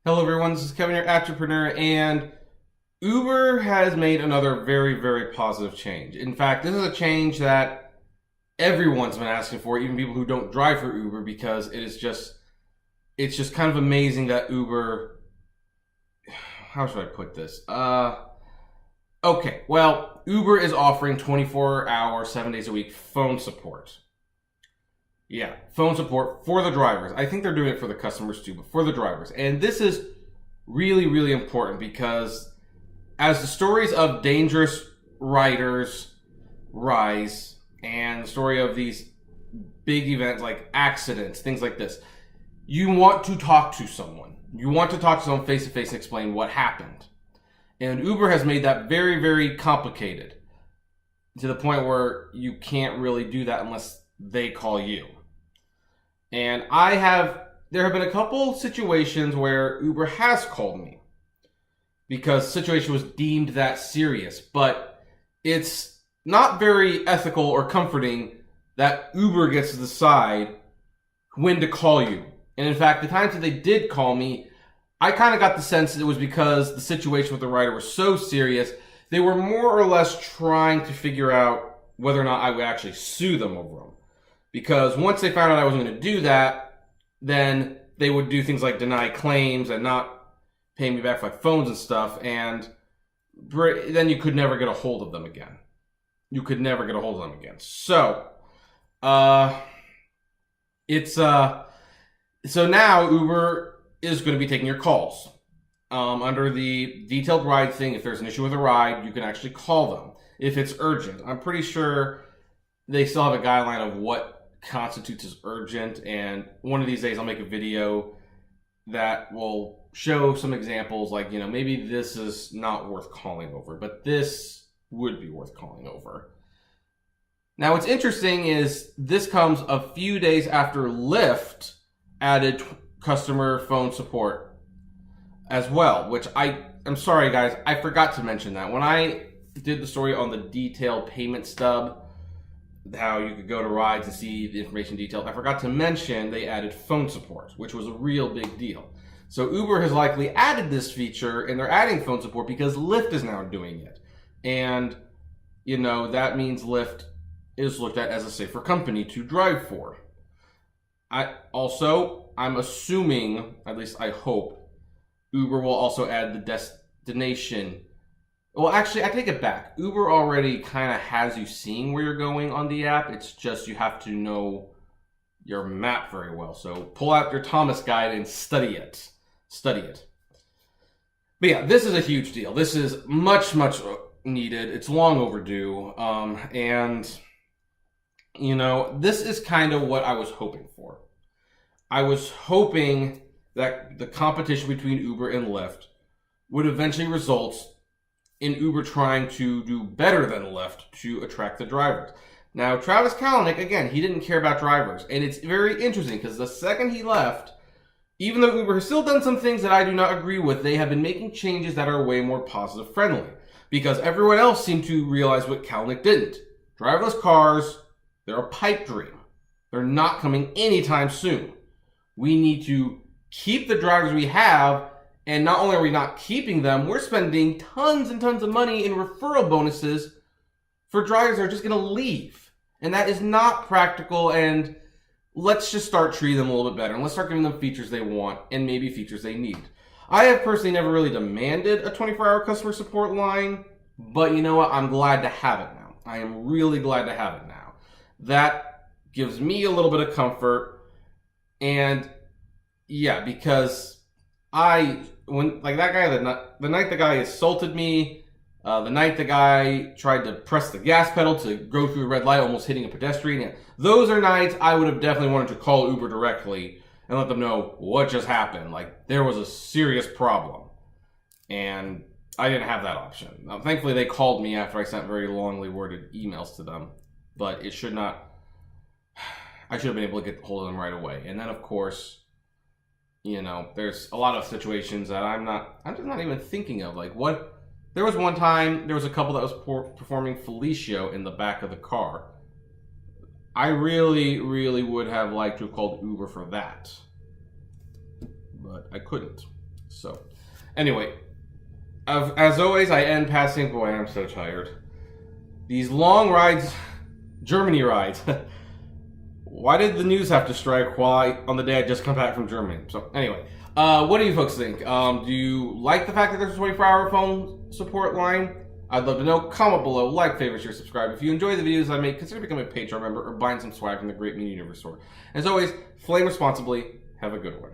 Hello everyone, this is Kevin, your entrepreneur, and Uber has made another very, very positive change. In fact, this is a change that everyone's been asking for, even people who don't drive for Uber, because it's just kind of amazing that Uber, how should I put this? Okay, well, Uber is offering 24-hour, 7 days a week phone support. Yeah, phone support for the drivers. I think they're doing it for the customers too, but for the drivers. And this is really, really important because as the stories of dangerous riders rise and the story of these big events like accidents, things like this, you want to talk to someone. You want to talk to someone face to face and explain what happened. And Uber has made that very, very complicated to the point where you can't really do that unless they call you. And there have been a couple situations where Uber has called me because the situation was deemed that serious, but it's not very ethical or comforting that Uber gets to decide when to call you. And in fact, the times that they did call me, I kind of got the sense that it was because the situation with the rider was so serious, they were more or less trying to figure out whether or not I would actually sue them over them. Because once they found out I wasn't going to do that, then they would do things like deny claims and not pay me back for like phones and stuff, and then you could never get a hold of them again. You could never get a hold of them again. So, so now Uber is going to be taking your calls. Under the detailed ride thing, if there's an issue with a ride, you can actually call them if it's urgent. I'm pretty sure they still have a guideline of what constitutes as urgent, and one of these days I'll make a video that will show some examples, like, you know, maybe this is not worth calling over, but this would be worth calling over. Now, what's interesting is this comes a few days after Lyft added customer phone support as well, which I'm sorry guys, I forgot to mention that. When I did the story on the detailed payment stub, how you could go to rides and see the information detailed, I forgot to mention they added phone support, which was a real big deal. So Uber has likely added this feature, and they're adding phone support because Lyft is now doing it. And, you know, that means Lyft is looked at as a safer company to drive for. I'm assuming, at least I hope, Uber will also add the destination. Well, actually, I take it back. Uber already kind of has you seeing where you're going on the app. It's just you have to know your map very well. So pull out your Thomas guide and study it. Study it. But yeah, this is a huge deal. This is much, much needed. It's long overdue. And, you know, this is kind of what I was hoping for. I was hoping that the competition between Uber and Lyft would eventually result in Uber trying to do better than Lyft to attract the drivers. Now, Travis Kalanick, again, he didn't care about drivers. And it's very interesting because the second he left, even though Uber has still done some things that I do not agree with, they have been making changes that are way more positive friendly. Because everyone else seemed to realize what Kalanick didn't. Driverless cars, they're a pipe dream. They're not coming anytime soon. We need to keep the drivers we have. And not only are we not keeping them, we're spending tons and tons of money in referral bonuses for drivers that are just going to leave. And that is not practical, and let's just start treating them a little bit better. And let's start giving them features they want and maybe features they need. I have personally never really demanded a 24-hour customer support line, but you know what? I'm glad to have it now. I am really glad to have it now. That gives me a little bit of comfort. And yeah, because when like that guy, the night the guy assaulted me, the night the guy tried to press the gas pedal to go through a red light, almost hitting a pedestrian, yeah, those are nights I would have definitely wanted to call Uber directly and let them know what just happened. Like, there was a serious problem. And I didn't have that option. Now, thankfully, they called me after I sent very longly worded emails to them. But I should have been able to get hold of them right away. And then, of course, you know, there's a lot of situations that I'm just not even thinking of. Like, there was one time, there was a couple that was performing fellatio in the back of the car. I really, would have liked to have called Uber for that. But I couldn't. So, anyway, as always, I end passing. Boy, I'm so tired. These long rides, Germany rides. Why did the news have to strike on the day I just come back from Germany? So, anyway, what do you folks think? Do you like the fact that there's a 24-hour phone support line? I'd love to know. Comment below, like, favorite, share, subscribe. If you enjoy the videos I make, consider becoming a Patreon member or buying some swag from the Great Media Universe store. As always, flame responsibly. Have a good one.